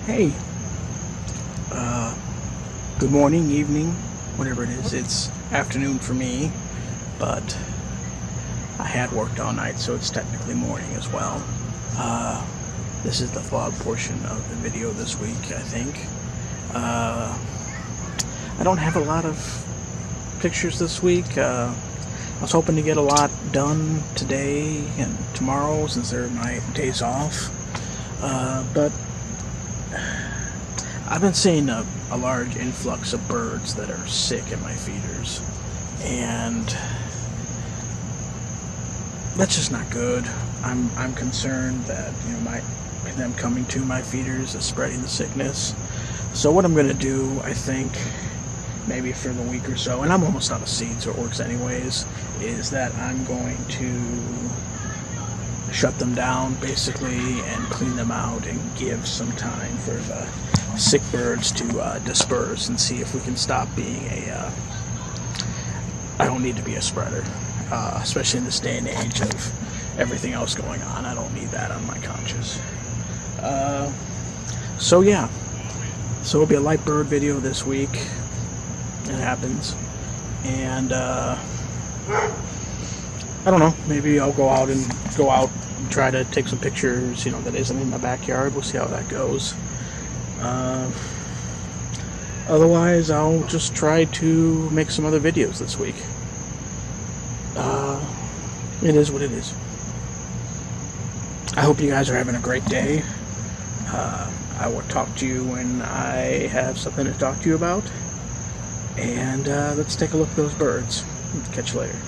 Hey, good morning, evening, whatever it is. It's afternoon for me, but I had worked all night, so it's technically morning as well. This is the vlog portion of the video this week, I think. I don't have a lot of pictures this week. I was hoping to get a lot done today and tomorrow since they're my days off, but I've been seeing a large influx of birds that are sick in my feeders, and that's just not good. I'm concerned that them coming to my feeders is spreading the sickness. So what I'm gonna do, I think, maybe for the week or so, and I'm almost out of seed, so it works anyways, is that I'm going to shut them down basically and clean them out and give some time for the sick birds to disperse and see if we can stop being I don't need to be a spreader, especially in this day and age of everything else going on. I don't need that on my conscience. So yeah, so it'll be a light bird video this week. It happens, and I don't know, maybe I'll go out and try to take some pictures, that isn't in my backyard. We'll see how that goes. Otherwise, I'll just try to make some other videos this week. It is what it is. I hope you guys are having a great day. I will talk to you when I have something to talk to you about. And let's take a look at those birds. Catch you later.